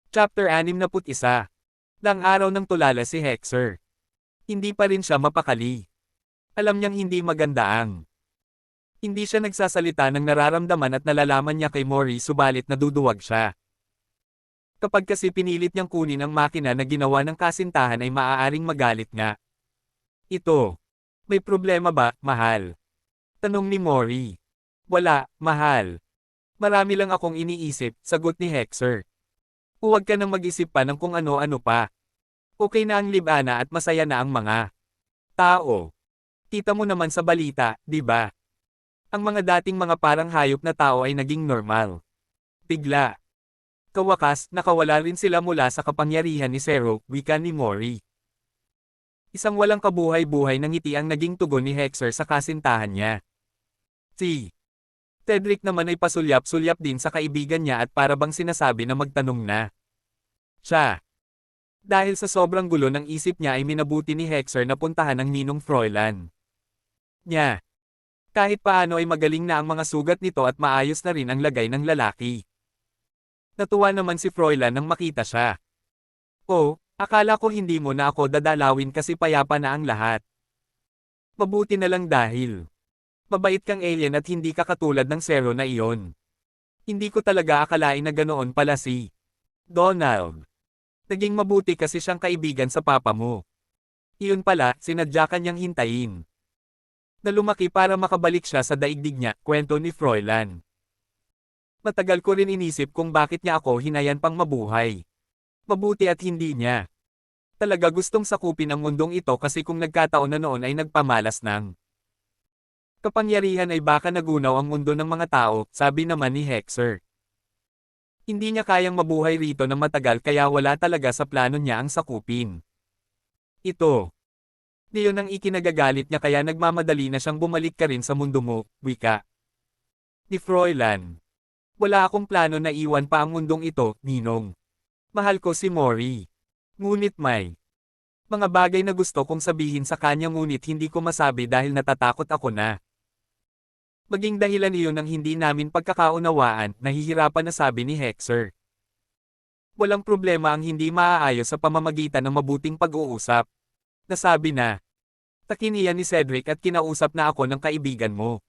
Chapter 61. Lang araw ng tulala si Hexer. Hindi pa rin siya mapakali. Alam niyang hindi maganda ang. Hindi siya nagsasalita ng nararamdaman at nalalaman niya kay Mori subalit naduduwag siya. Kapag kasi pinilit niyang kunin ang makina na ginawa ng kasintahan ay maaaring magalit nga. Ito. May problema ba, mahal? Tanong ni Mori. Wala, mahal. Marami lang akong iniisip, sagot ni Hexer. Huwag ka nang mag-isip pa ng kung ano-ano pa. Okay na ang libana at masaya na ang mga tao. Kita mo naman sa balita, di ba? Ang mga dating mga parang hayop na tao ay naging normal. Bigla. Kawakas, nakawala rin sila mula sa kapangyarihan ni Zero, wika ni Mori. Isang walang kabuhay-buhay na ngiti ang naging tugon ni Hexer sa kasintahan niya. Si Cedric naman ay pasulyap-sulyap din sa kaibigan niya at para bang sinasabi na magtanong na. Siya. Dahil sa sobrang gulo ng isip niya ay minabuti ni Hexer na puntahan ang ninong Froilan niya. Kahit paano ay magaling na ang mga sugat nito at maayos na rin ang lagay ng lalaki. Natuwa naman si Froilan nang makita siya. Oh, akala ko hindi mo na ako dadalawin kasi payapa na ang lahat. Mabuti na lang dahil mabait kang alien at hindi ka katulad ng Zero na iyon. Hindi ko talaga akalain na ganoon pala si Donald. Naging mabuti kasi siyang kaibigan sa papa mo. Iyon pala, sinadya kanyang hintayin. Na lumaki para makabalik siya sa daigdig niya, kwento ni Froilan. Matagal ko rin inisip kung bakit niya ako hinayan pang mabuhay. Mabuti at hindi niya talaga gustong sakupin ang mundong ito kasi kung nagkataon na noon ay nagpamalas ng kapangyarihan ay baka nagunaw ang mundo ng mga tao, sabi naman ni Hexer. Hindi niya kayang mabuhay rito na matagal kaya wala talaga sa plano niya ang sakupin. Ito. Diyon ang ikinagagalit niya kaya nagmamadali na siyang bumalik ka rin sa mundo mo, wika ni Froilan. Wala akong plano na iwan pa ang mundong ito, ninong. Mahal ko si Mori. Ngunit may mga bagay na gusto kong sabihin sa kanya ngunit hindi ko masabi dahil natatakot ako na. Maging dahilan iyon ng hindi namin pagkakaunawaan, nahihirapan na sabi ni Hexer. Walang problema ang hindi maaayos sa pamamagitan ng mabuting pag-uusap. Nasabi na. Takiniyan ni Cedric at kinausap na ako ng kaibigan mo.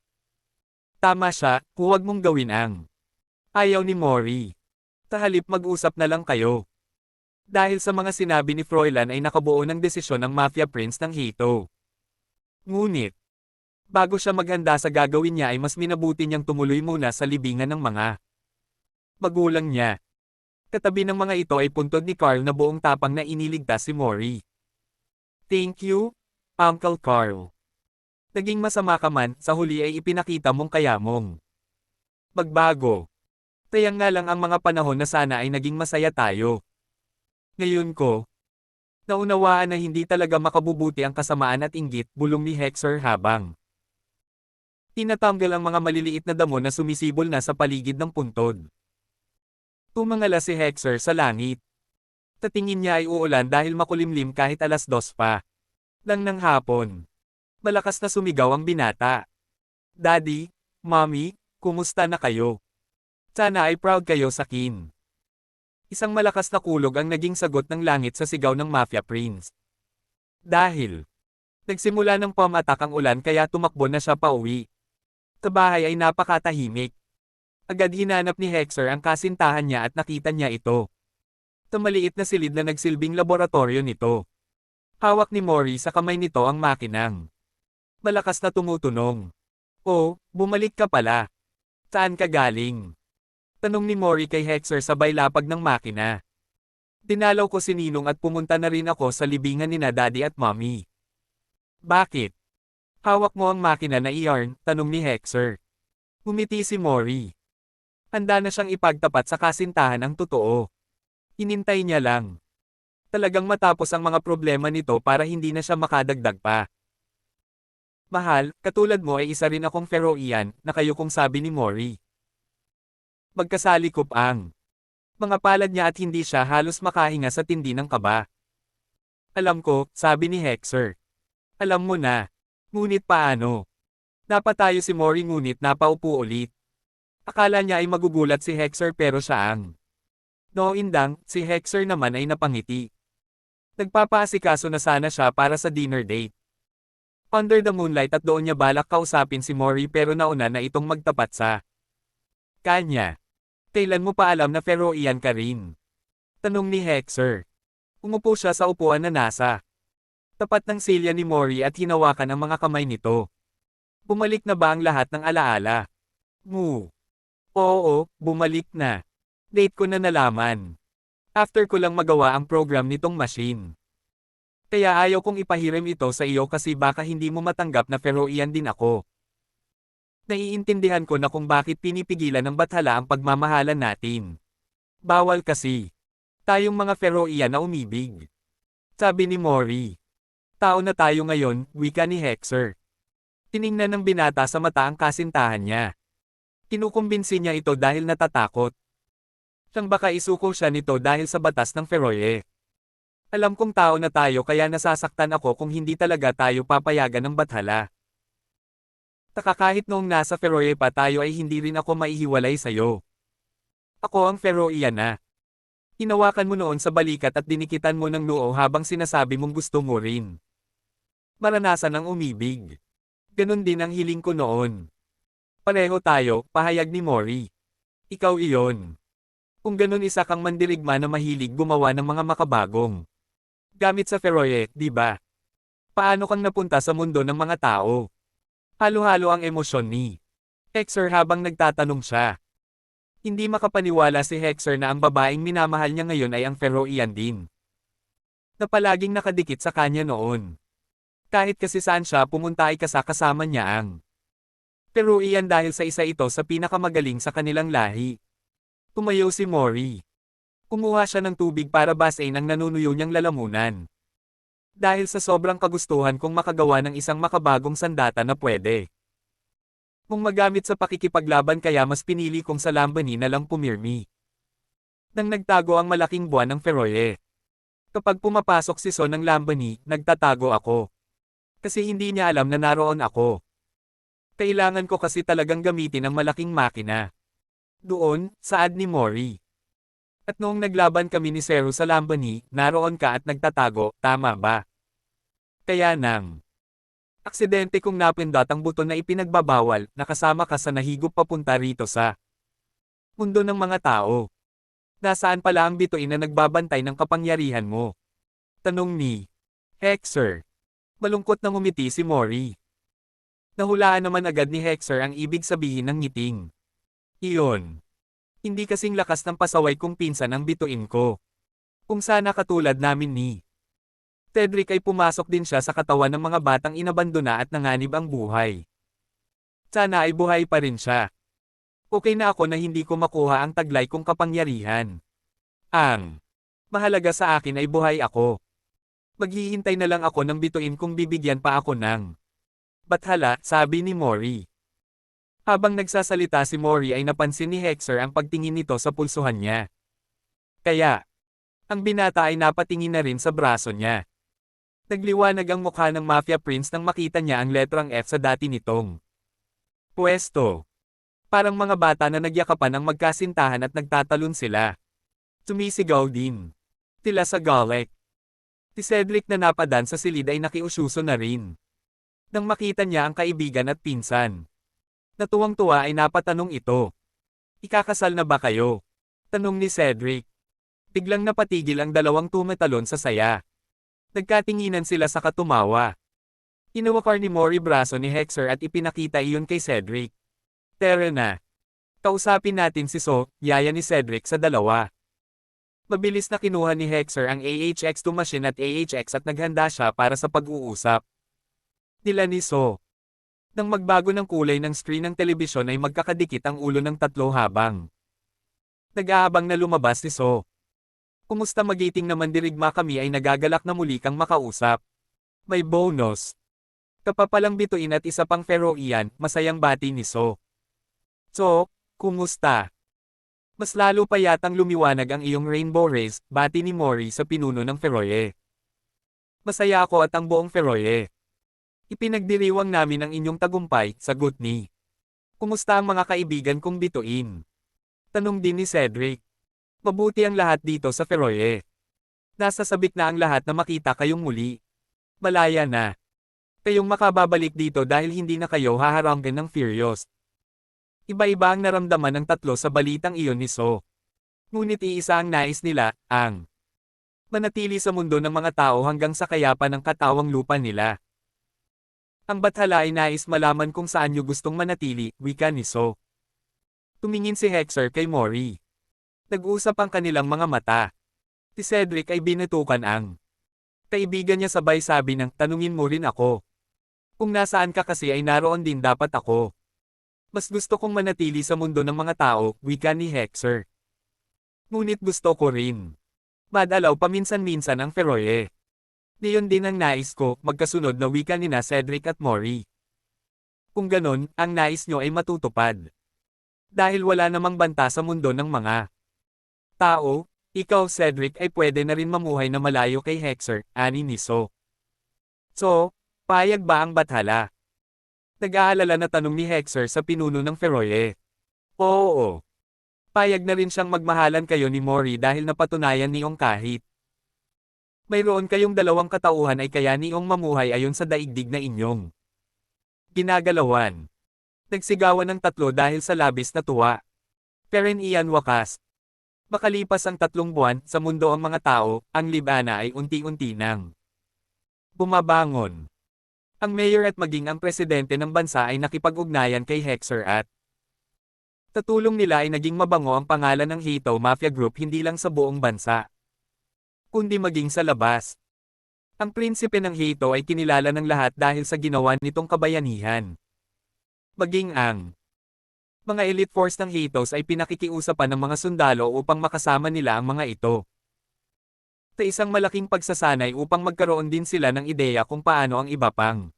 Tama siya, huwag mong gawin ang ayaw ni Mori. Tahalip mag-usap na lang kayo. Dahil sa mga sinabi ni Froilan ay nakabuo ng desisyon ng Mafia Prince ng Hito. Ngunit, bago siya maghanda sa gagawin niya ay mas minabuti niyang tumuloy muna sa libingan ng mga magulang niya. Katabi ng mga ito ay puntod ni Carl na buong tapang na iniligtas si Mori. Thank you, Uncle Carl. Naging masama ka man, sa huli ay ipinakita mong kaya mong magbago. Kaya nga lang ang mga panahon na sana ay naging masaya tayo. Ngayon ko, naunawaan na hindi talaga makabubuti ang kasamaan at inggit, bulong ni Hexer habang tinatanggal ang mga maliliit na damo na sumisibol na sa paligid ng puntod. Tumangala si Hexer sa langit. Tatingin niya ay uulan dahil makulimlim kahit 2:00 pa lang ng hapon. Malakas na sumigaw ang binata. Daddy, Mommy, kumusta na kayo? Sana ay proud kayo sa kin. Isang malakas na kulog ang naging sagot ng langit sa sigaw ng Mafia Prince. Dahil nagsimula ng pamatak ang ulan kaya tumakbo na siya pauwi. Sa bahay ay napakatahimik. Agad hinanap ni Hexer ang kasintahan niya at nakita niya ito. Sa maliit na silid na nagsilbing laboratorio nito. Hawak ni Mori sa kamay nito ang makinang malakas na tumutunog. Oh, bumalik ka pala. Saan ka galing? Tanong ni Mori kay Hexer sabay lapag ng makina. Dinalaw ko si Ninong at pumunta na rin ako sa libingan nina Daddy at Mommy. Bakit? Hawak mo ang makina na iyarn, tanong ni Hexer. Ngumiti si Mori. Handa na siyang ipagtapat sa kasintahan ang totoo. Hinintay niya lang. Talagang matapos ang mga problema nito para hindi na siya makadagdag pa. Mahal, katulad mo ay isa rin akong Feroian, na kayo kung sabi ni Mori. Magkasalikop ang mga palad niya at hindi siya halos makahinga sa tindi ng kaba. Alam ko, sabi ni Hexer. Alam mo na. Ngunit paano? Napatayo si Mori ngunit napaupo ulit. Akala niya ay magugulat si Hexer pero siya ang Noindang, si Hexer naman ay napangiti. Nagpapaasikaso na sana siya para sa dinner date. Under the moonlight at doon niya balak kausapin si Mori pero nauna na itong magtapat sa kanya. Kailan mo pa alam na Feroian ka rin? Tanong ni Hexer. Umupo siya sa upuan na nasa tapat ng silya ni Mori at hinawakan ang mga kamay nito. Bumalik na ba ang lahat ng alaala? Oo, bumalik na. Date ko na nalaman. After ko lang magawa ang program nitong machine. Kaya ayaw kong ipahiram ito sa iyo kasi baka hindi mo matanggap na Feroian din ako. Naiintindihan ko na kung bakit pinipigilan ng bathala ang pagmamahalan natin. Bawal kasi. Tayong mga Feroian na umibig. Sabi ni Mori. Tao na tayo ngayon, wika ni Hexer. Tiningnan ng binata sa mata ang kasintahan niya. Kinukumbinsi niya ito dahil natatakot. Siyang baka isuko siya nito dahil sa batas ng Feroe. Alam kong tao na tayo kaya nasasaktan ako kung hindi talaga tayo papayagan ng bathala. Taka kahit noong nasa Feroe pa tayo ay hindi rin ako maihiwalay sa'yo. Ako ang Feroian na. Hinawakan mo noon sa balikat at dinikitan mo ng noo habang sinasabi mong gusto mo rin. Maranasan ang umibig. Ganon din ang hiling ko noon. Pareho tayo, pahayag ni Mori. Ikaw iyon. Kung ganon isa kang mandirigma na mahilig gumawa ng mga makabagong gamit sa Feroe, di ba? Paano kang napunta sa mundo ng mga tao? Halo-halo ang emosyon ni Hexer habang nagtatanong siya. Hindi makapaniwala si Hexer na ang babaeng minamahal niya ngayon ay ang Feroian din. Na palaging nakadikit sa kanya noon. Kahit kasi saan siya pumunta ay kasama niya ang Feroian dahil sa isa ito sa pinakamagaling sa kanilang lahi. Tumayo si Mori. Kumuha siya ng tubig para basain ang nanunuyo niyang lalamunan. Dahil sa sobrang kagustuhan kong makagawa ng isang makabagong sandata na pwede mong magamit sa pakikipaglaban kaya mas pinili kong sa Lambani na lang pumirmi. Nang nagtago ang malaking buwan ng Feroe. Kapag pumapasok si Son ng Lambani, nagtatago ako. Kasi hindi niya alam na naroon ako. Kailangan ko kasi talagang gamitin ang malaking makina. Doon, saad ni Mori. At noong naglaban kami ni Zero sa Lambani, naroon ka at nagtatago, tama ba? Kaya nang aksidente kong napindot ang buton na ipinagbabawal, nakasama ka sa nahigop papunta rito sa mundo ng mga tao. Nasaan pala ang bituin na nagbabantay ng kapangyarihan mo? Tanong ni Hexer. Malungkot na ngumiti si Mori. Nahulaan naman agad ni Hexer ang ibig sabihin ng ngiting. Iyon. Hindi kasing lakas ng pasaway kong pinsan ang bituin ko. Kung sana katulad namin ni Cedric ay pumasok din siya sa katawan ng mga batang inabandona at nanganib ang buhay. Sana ay buhay pa rin siya. Okay na ako na hindi ko makuha ang taglay kong kapangyarihan. Ang mahalaga sa akin ay buhay ako. Maghihintay na lang ako ng bituin kung bibigyan pa ako ng bathala, sabi ni Mori. Habang nagsasalita si Mori ay napansin ni Hexer ang pagtingin nito sa pulsuhan niya. Kaya, ang binata ay napatingin na rin sa braso niya. Nagliwanag ang mukha ng Mafia Prince nang makita niya ang letrang F sa dati nitong pwesto. Parang mga bata na nagyakapan ang magkasintahan at nagtatalon sila. Sumisigaw din. Tila sa Galek. Si Cedric na napadan sa silid ay nakiusyuso na rin. Nang makita niya ang kaibigan at pinsan. Natuwang-tuwa ay napatanong ito. Ikakasal na ba kayo? Tanong ni Cedric. Biglang napatigil ang dalawang tumatalon sa saya. Nagkatinginan sila sa katumawa. Inuwakar ni Mori braso ni Hexer at ipinakita iyon kay Cedric. Tara na. Kausapin natin si So, yaya ni Cedric sa dalawa. Mabilis na kinuha ni Hexer ang AHX2 machine at AHX at naghanda siya para sa pag-uusap nila ni So. Nang magbago ng kulay ng screen ng telebisyon ay magkakadikit ang ulo ng tatlo habang nag-aabang na lumabas si So. Kumusta magiting na mandirigma kami ay nagagalak na muli kang makausap. May bonus. Kapapalang bituin at isa pang Feroian, masayang bati ni So. So, kumusta? Mas lalo pa yatang lumiwanag ang iyong rainbow rays, bati ni Mori sa pinuno ng Feroe. Masaya ako at ang buong Feroe. Ipinagdiriwang namin ang inyong tagumpay, sagot ni. Kumusta ang mga kaibigan kong bituin? Tanong din ni Cedric. Mabuti ang lahat dito sa Feroye. Nasa sabik na ang lahat na makita kayong muli. Malaya na. Kayong makababalik dito dahil hindi na kayo haharanggan ng Furious. Iba-iba ang naramdaman ng tatlo sa balitang iyon ni So. Ngunit iisa ang nais nila, ang manatili sa mundo ng mga tao hanggang sa kayapan ng katawang lupa nila. Ang bathala ay nais malaman kung saan nyo gustong manatili, wika ni So. Tumingin si Hexer kay Mori. Nag-usap ang kanilang mga mata. Si Cedric ay binutukan ang kaibigan niya sabay sabi ng, tanungin mo rin ako. Kung nasaan ka kasi ay naroon din dapat ako. Mas gusto kong manatili sa mundo ng mga tao, wika ni Hexer. Ngunit gusto ko rin madalaw paminsan-minsan ang Feroye. Diyon din ang nais ko, magkasunod na wika ni na Cedric at Mori. Kung ganon, ang nais nyo ay matutupad. Dahil wala namang banta sa mundo ng mga tao, ikaw Cedric ay pwede na rin mamuhay na malayo kay Hexer, ani ni So. So, payag ba ang bathala? Nag-aalala na tanong ni Hexer sa pinuno ng Feroye. Oo. Payag na rin siyang magmahalan kayo ni Mori dahil napatunayan niyong kahit mayroon kayong dalawang katauhan ay kaya niyong mamuhay ayon sa daigdig na inyong ginagalawan. Nagsigawan ng tatlo dahil sa labis na tuwa. Pero iyan wakas. Makalipas ang 3 buwan, sa mundo ang mga tao, ang libana ay unti-unti nang bumabangon. Ang mayor at maging ang presidente ng bansa ay nakipag-ugnayan kay Hexer at sa tulong nila ay naging mabango ang pangalan ng Hito Mafia Group hindi lang sa buong bansa, kundi maging sa labas. Ang prinsipe ng Hito ay kinilala ng lahat dahil sa ginawa nitong kabayanihan. Maging ang mga elite force ng Hitos ay pinakikiusapan ng mga sundalo upang makasama nila ang mga ito. Sa isang malaking pagsasanay upang magkaroon din sila ng ideya kung paano ang iba pang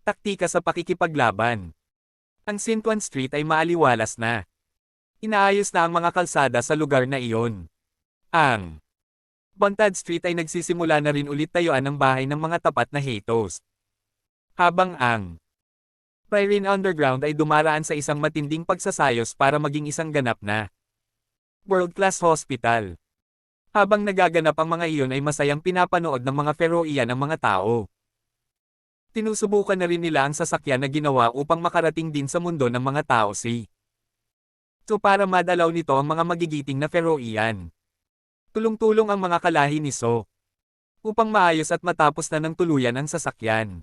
taktika sa pakikipaglaban. Ang Sintuan Street ay maaliwalas na. Inaayos na ang mga kalsada sa lugar na iyon. Ang Bontad Street ay nagsisimula na rin ulit tayuan ng bahay ng mga tapat na Hitos. Habang ang Pyrene Underground ay dumaraan sa isang matinding pagsasayos para maging isang ganap na world-class hospital. Habang nagaganap ang mga iyon ay masayang pinapanood ng mga Feroian ang mga tao. Tinusubukan na rin nila ang sasakyan na ginawa upang makarating din sa mundo ng mga tao So para madalaw nito ang mga magigiting na Feroian. Tulong-tulong ang mga kalahi ni So upang maayos at matapos na ng tuluyan ang sasakyan.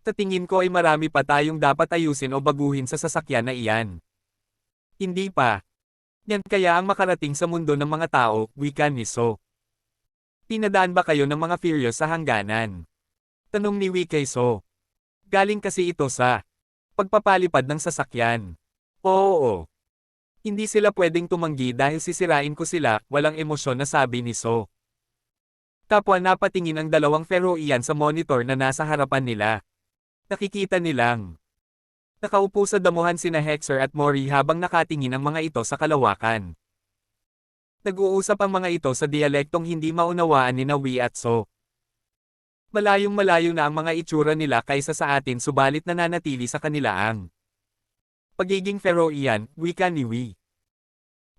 Sa tingin ko ay marami pa tayong dapat ayusin o baguhin sa sasakyan na iyan. Hindi pa. Yan kaya ang makarating sa mundo ng mga tao, wika ni So. Pinadaan ba kayo ng mga Furious sa hangganan? Tanong ni Wee kay So. Galing kasi ito sa pagpapalipad ng sasakyan. Oo. Hindi sila pwedeng tumanggi dahil sisirain ko sila, walang emosyon na sabi ni So. Kapwa napatingin ang dalawang Feroian sa monitor na nasa harapan nila. Nakikita nilang nakaupo sa damuhan sina Hexer at Mori habang nakatingin ang mga ito sa kalawakan. Nag-uusap ang mga ito sa dialektong hindi maunawaan ni Wee at So. Malayong-malayo na ang mga itsura nila kaysa sa atin subalit nananatili sa kanila ang pagiging Feroian, wika ni Wee.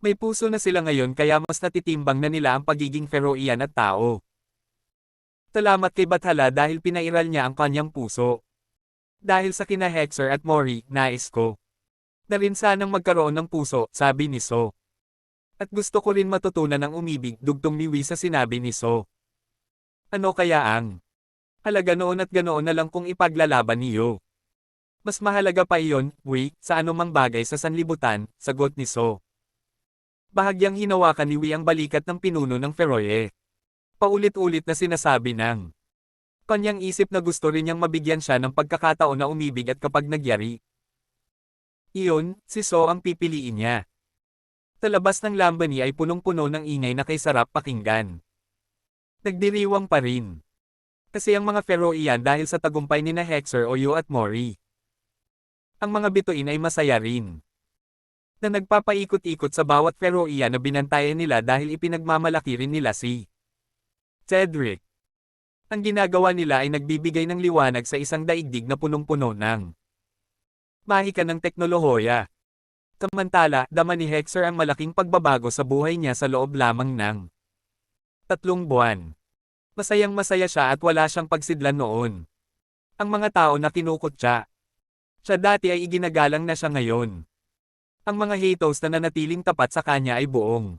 May puso na sila ngayon kaya mas natitimbang na nila ang pagiging Feroian at tao. Salamat kay Bathala dahil pinairal niya ang kanyang puso. Dahil sa kina Hexer at Mori, nais ko na rin sanang magkaroon ng puso, sabi ni So. At gusto ko rin matutunan ng umibig, dugtong ni Wee sa sinabi ni So. Ano kaya ang halaga noon at ganoon na lang kung ipaglalaban niyo? Mas mahalaga pa iyon, Wee, sa anumang bagay sa sanlibutan, sagot ni So. Bahagyang hinawakan ni Wee ang balikat ng pinuno ng Feroye. Paulit-ulit na sinasabi ng kanyang isip na gusto rin niyang mabigyan siya ng pagkakataon na umibig at kapag nagyari. Iyon, si So ang pipiliin niya. Sa labas ng Lambani ay punong-puno ng ingay na kay sarap pakinggan. Nagdiriwang pa rin. Kasi ang mga Feroian dahil sa tagumpay ni na Hexer o Yu at Mori. Ang mga bituin ay masaya rin. Na nagpapaikot-ikot sa bawat Feroian na binantayan nila dahil ipinagmamalaki rin nila si Cedric. Ang ginagawa nila ay nagbibigay ng liwanag sa isang daigdig na punong-puno ng mahika ng teknolohiya. Samantala, dama ni Hexer ang malaking pagbabago sa buhay niya sa loob lamang ng 3 buwan. Masayang-masaya siya at wala siyang pagsidlan noon. Ang mga tao na kinukutya. Siya dati ay iginagalang na siya ngayon. Ang mga haters na nanatiling tapat sa kanya ay buong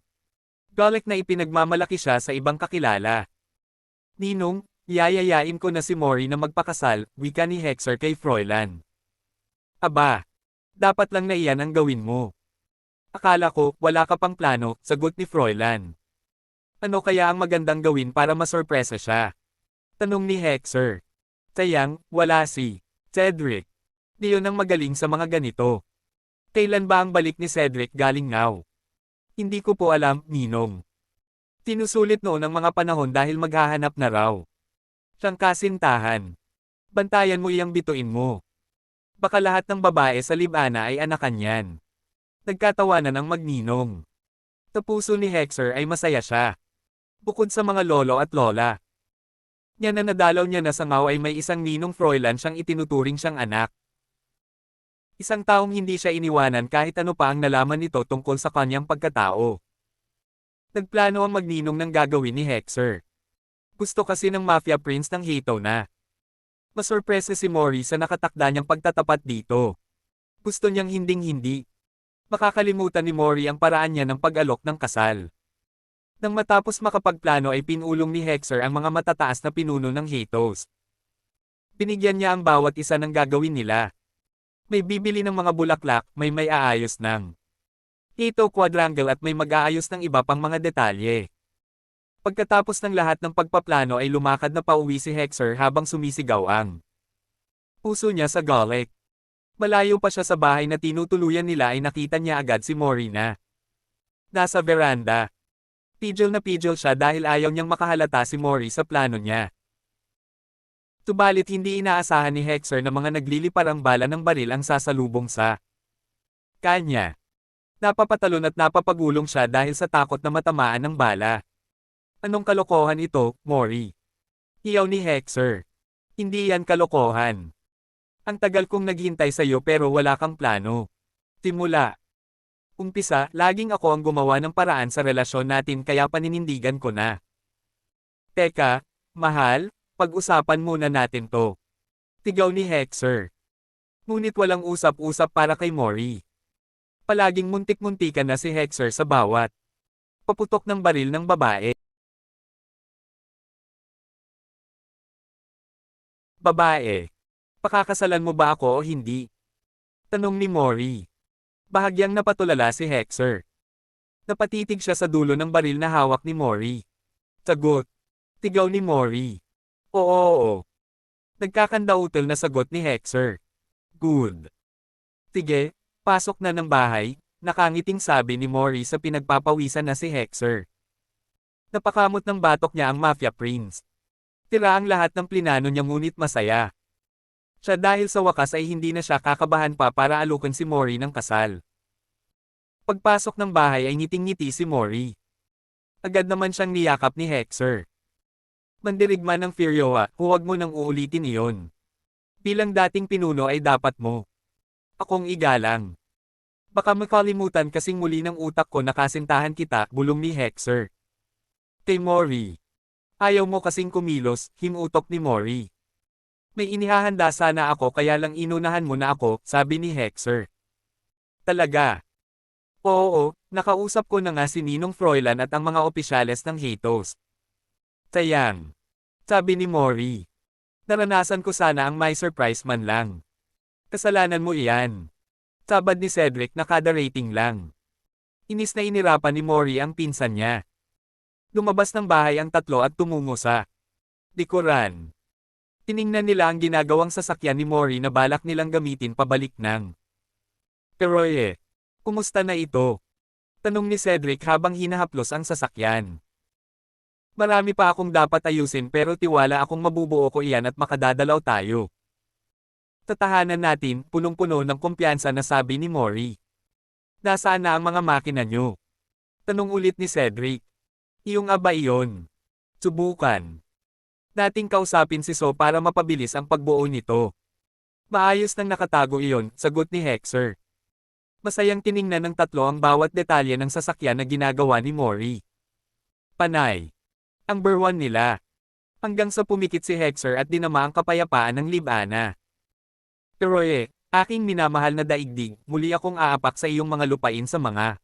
Golek na ipinagmamalaki siya sa ibang kakilala. Ninong, yayayain ko na si Mori na magpakasal, wika ni Hexer kay Froilan. Aba, dapat lang na iyan ang gawin mo. Akala ko, wala ka pang plano, sagot ni Froilan. Ano kaya ang magandang gawin para masorpresa siya? Tanong ni Hexer. Sayang, wala si Cedric. Di yun ang magaling sa mga ganito. Kailan ba ang balik ni Cedric galing now? Hindi ko po alam, Ninong. Tinusulit noon ang mga panahon dahil maghahanap na raw. Siyang kasintahan. Bantayan mo iyang bituin mo. Baka lahat ng babae sa libana ay anakan yan. Nagkatawanan ang magninong. Sa puso ni Hexer ay masaya siya. Bukod sa mga lolo at lola. Niya na nadalaw niya na sa ngaw ay may isang ninong Froilan siyang itinuturing siyang anak. Isang taong hindi siya iniwanan kahit ano pa ang nalaman nito tungkol sa kanyang pagkatao. Nagplano ang magninong ng gagawin ni Hexer. Gusto kasi ng Mafia Prince ng Hito na masorpresa si Mori sa nakatakda niyang pagtatapat dito. Gusto niyang hinding-hindi makakalimutan ni Mori ang paraan niya ng pag-alok ng kasal. Nang matapos makapagplano ay pinulong ni Hexer ang mga matataas na pinuno ng Hitos. Binigyan niya ang bawat isa ng gagawin nila. May bibili ng mga bulaklak, may aayos ng Hito quadrangle at may mag-aayos ng iba pang mga detalye. Pagkatapos ng lahat ng pagpaplano ay lumakad na pauwi si Hexer habang sumisigaw ang puso niya sa Golek. Malayo pa siya sa bahay na tinutuluyan nila ay nakita niya agad si Mori na nasa veranda. Pidgel na pidgel siya dahil ayaw niyang makahalata si Mori sa plano niya. Subalit hindi inaasahan ni Hexer na mga nagliliparang bala ng baril ang sasalubong sa kanya. Napapatalon at napapagulong siya dahil sa takot na matamaan ng bala. Anong kalokohan ito, Mori? Hiyaw ni Hexer. Hindi yan kalokohan. Ang tagal kong naghintay sa iyo pero wala kang plano. Simula. Umpisa, laging ako ang gumawa ng paraan sa relasyon natin kaya paninindigan ko na. Teka, mahal? Pag-usapan muna natin to. Tigaw ni Hexer. Ngunit walang usap-usap para kay Mori. Palaging muntik-muntikan na si Hexer sa bawat paputok ng baril ng babae. Babae. Pakakasalan mo ba ako o hindi? Tanong ni Mori. Bahagyang napatulala si Hexer. Napatitig siya sa dulo ng baril na hawak ni Mori. Sagot. Tigaw ni Mori. Oo. Nagkakandautal na sagot ni Hexer. Good. Sige, pasok na ng bahay, nakangiting sabi ni Mori sa pinagpapawisan na si Hexer. Napakamot ng batok niya ang Mafia Prince. Tira ang lahat ng plinano niya ngunit masaya. Siya dahil sa wakas ay hindi na siya kakabahan pa para alukan si Mori ng kasal. Pagpasok ng bahay ay ngiting-ngiti si Mori. Agad naman siyang niyakap ni Hexer. Mandirigma ng Firyoa, huwag mo nang uulitin iyon. Bilang dating pinuno ay dapat mo akong igalang. Baka makalimutan kasing muli ng utak ko na kasintahan kita, bulong ni Hexer. Kay Mori. Ayaw mo kasing kumilos, himutok ni Mori. May inihahanda sana ako kaya lang inunahan mo na ako, sabi ni Hexer. Talaga? Oo, nakausap ko na nga si Ninong Froilan at ang mga opisyales ng Hitos. Sayang. Sabi ni Mori. Naranasan ko sana ang may surprise man lang. Kasalanan mo iyan. Sabad ni Cedric na kada rating lang. Inis na inirapan ni Mori ang pinsan niya. Lumabas ng bahay ang tatlo at tumungo sa likuran. Tiningnan nila ang ginagawang sasakyan ni Mori na balak nilang gamitin pabalik ng Pero kumusta na ito? Tanong ni Cedric habang hinahaplos ang sasakyan. Marami pa akong dapat ayusin pero tiwala akong mabubuo ko iyan at makadadalaw tayo. Tatahanan natin, punong-puno ng kumpiyansa na sabi ni Mori. Nasaan na ang mga makina nyo? Tanong ulit ni Cedric. Iyong aba iyon. Subukan. Dating kausapin si So para mapabilis ang pagbuo nito. Maayos nang nakatago iyon, sagot ni Hexer. Masayang tiningnan ng tatlo ang bawat detalye ng sasakyan na ginagawa ni Mori. Panay. Ang berwan nila. Hanggang sa pumikit si Hexer at dinama ang kapayapaan ng Libana. Pero aking minamahal na daigdig, muli akong aapak sa iyong mga lupain sa mga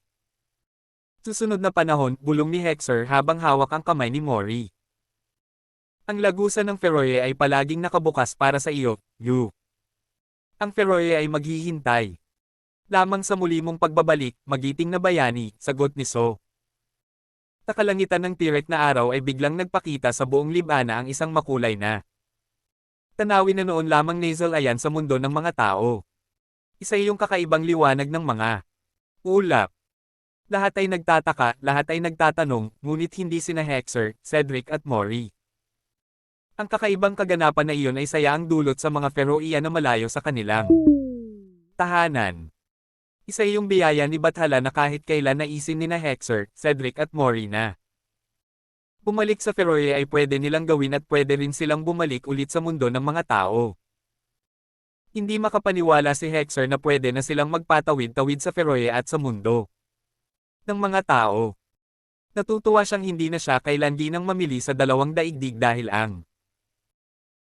susunod na panahon, bulong ni Hexer habang hawak ang kamay ni Mori. Ang lagusan ng Feroye ay palaging nakabukas para sa iyo, Yu. Ang Feroye ay maghihintay. Lamang sa muli mong pagbabalik, magiting na bayani, sagot ni So. Sa kalangitan ng tirek na araw ay biglang nagpakita sa buong Libana ang isang makulay na tanawin na noon lamang nasal ayan sa mundo ng mga tao. Isa iyong kakaibang liwanag ng mga ulap. Lahat ay nagtataka, lahat ay nagtatanong, ngunit hindi sina Hexer, Cedric at Mori. Ang kakaibang kaganapan na iyon ay saya ang dulot sa mga Feroian na malayo sa kanilang tahanan. Isa iyong biyaya ni Bathala na kahit kailan naisin ni na Hexer, Cedric at Mori na bumalik sa Feroye ay pwede nilang gawin at pwede rin silang bumalik ulit sa mundo ng mga tao. Hindi makapaniwala si Hexer na pwede na silang magpatawid-tawid sa Feroye at sa mundo ng mga tao. Natutuwa siyang hindi na siya kailan ginang mamili sa dalawang daigdig dahil ang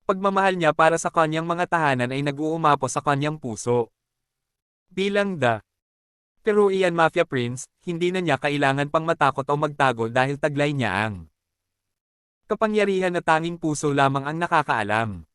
pagmamahal niya para sa kanyang mga tahanan ay nag-uumapo sa kanyang puso. Bilang the Feroian Mafia Prince, hindi na niya kailangan pang matakot o magtago dahil taglay niya ang kapangyarihan na tanging puso lamang ang nakakaalam.